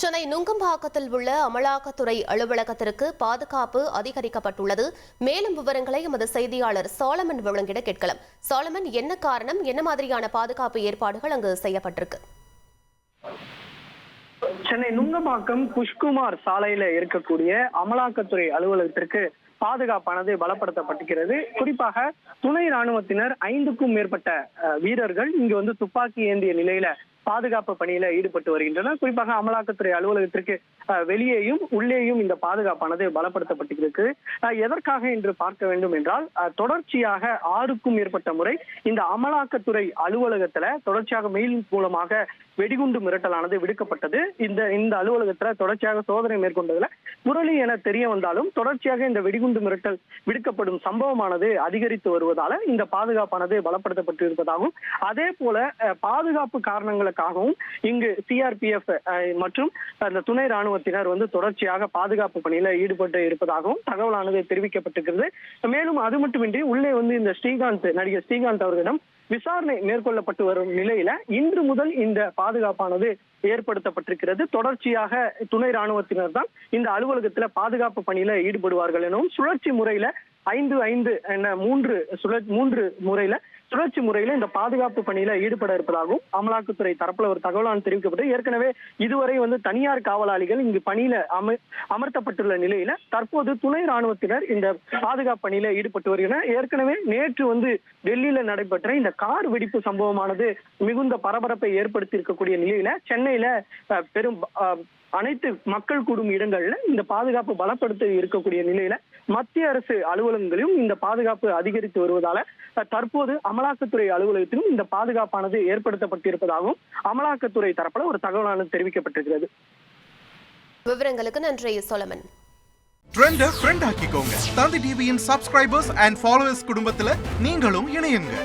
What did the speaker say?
சென்னை நுங்கம்பாக்கத்தில் உள்ள அமலாக்கத்துறை அலுவலகத்திற்கு பாதுகாப்பு அதிகரிக்கப்பட்டுள்ளது. மேலும் விவரங்களை எமது செய்தியாளர் சாலமன் வழங்கிட கேட்கலாம். சாலமன், என்ன காரணம், என்ன மாதிரியான பாதுகாப்பு ஏற்பாடுகள் அங்கு செய்யப்பட்டிருக்கு? சென்னை நுங்கம்பாக்கம் புஷ்குமார் சாலையில இருக்கக்கூடிய அமலாக்கத்துறை அலுவலகத்திற்கு பாதுகாப்பானது பலப்படுத்தப்பட்டிருக்கிறது. குறிப்பாக துணை ராணுவத்தினர் 5க்கும் மேற்பட்ட வீரர்கள் இங்கு துப்பாக்கி ஏந்திய நிலையில பாதுகாப்பு பணியில ஈடுபட்டு வருகின்றனர். குறிப்பாக அமலாக்கத்துறை அலுவலகத்திற்கு வெளியேயும் உள்ளேயும் இந்த பாதுகாப்பானது பலப்படுத்தப்பட்டிருக்கு. எதற்காக என்று பார்க்க வேண்டும் என்றால், தொடர்ச்சியாக 6க்கும் மேற்பட்ட முறை இந்த அமலாக்கத்துறை அலுவலகத்துல தொடர்ச்சியாக மெயில் மூலமாக வெடிகுண்டு மிரட்டலானது விடுக்கப்பட்டது. இந்த அலுவலகத்துல தொடர்ச்சியாக சோதனை மேற்கொண்டதுல முரளி என தெரிய வந்தாலும் தொடர்ச்சியாக இந்த வெடிகுண்டு மிரட்டல் விடுக்கப்படும் சம்பவமானது அதிகரித்து வருவதால இந்த பாதுகாப்பானது பலப்படுத்தப்பட்டு இருப்பதாகவும், அதே போல பாதுகாப்பு காரணங்களுக்காகவும் இங்கு சிஆர்பிஎஃப் மற்றும் அந்த துணை ராணுவத்தினர் தொடர்ச்சியாக பாதுகாப்பு பணியில ஈடுபட்டு இருப்பதாகவும் தகவலானது தெரிவிக்கப்பட்டிருக்கிறது. மேலும் அது மட்டுமின்றி உள்ளே இந்த நடிகர் ஸ்ரீகாந்த் அவர்களிடம் விசாரணை மேற்கொள்ளப்பட்டு வரும் நிலையில இன்று முதல் இந்த பாதுகாப்பானது ஏற்படுத்தப்பட்டிருக்கிறது. தொடர்ச்சியாக துணை ராணுவத்தினர் தான் இந்த அலுவலகத்துல பாதுகாப்பு பணியில ஈடுபடுவார்கள் எனவும், சுழற்சி முறையில 5-5 என 3 முறையில சுழற்சி முறையில இந்த பாதுகாப்பு பணியில ஈடுபட இருப்பதாகவும் அமலாக்கத்துறை தரப்புல ஒரு தகவலான தெரிவிக்கப்பட்டு, ஏற்கனவே இதுவரை தனியார் காவலாளிகள் இங்கு பணியில அமர்த்தப்பட்டுள்ள நிலையில தற்போது துணை ராணுவத்தினர் இந்த பாதுகாப்பு பணியில ஈடுபட்டு வருகின்றனர். ஏற்கனவே நேற்று டெல்லியில நடைபெற்ற இந்த கார் வெடிப்பு சம்பவமானது மிகுந்த பரபரப்பை ஏற்படுத்தி இருக்கக்கூடிய நிலையில சென்னையில பெரும் அனைத்து மக்கள் கூடும் இடங்கள்ல இந்த பாதுகாப்பு பலப்படுத்தி இருக்கக்கூடிய நிலையில மத்திய அரசு அலுவலகங்களிலும் இந்த பாதுகாப்பு அதிகரித்து வருவதால தற்போது அமலாக்கத்துறை அலுவலகத்திலும் இந்த பாதுகாப்பானது ஏற்படுத்தப்பட்டிருப்பதாகவும் அமலாக்கத்துறை தரப்புல ஒரு தகவலானது தெரிவிக்கப்பட்டிருக்கிறது. விவரங்களுக்கு நன்றி சோலமன். ட்ரெண்ட ஃப்ரெண்ட் ஆக்கிக்கோங்க. தந்தி டிவியின் சப்ஸ்கிரைபர்ஸ் அண்ட் ஃபாலோவர்ஸ் குடும்பத்துல நீங்களும் இணையுங்க.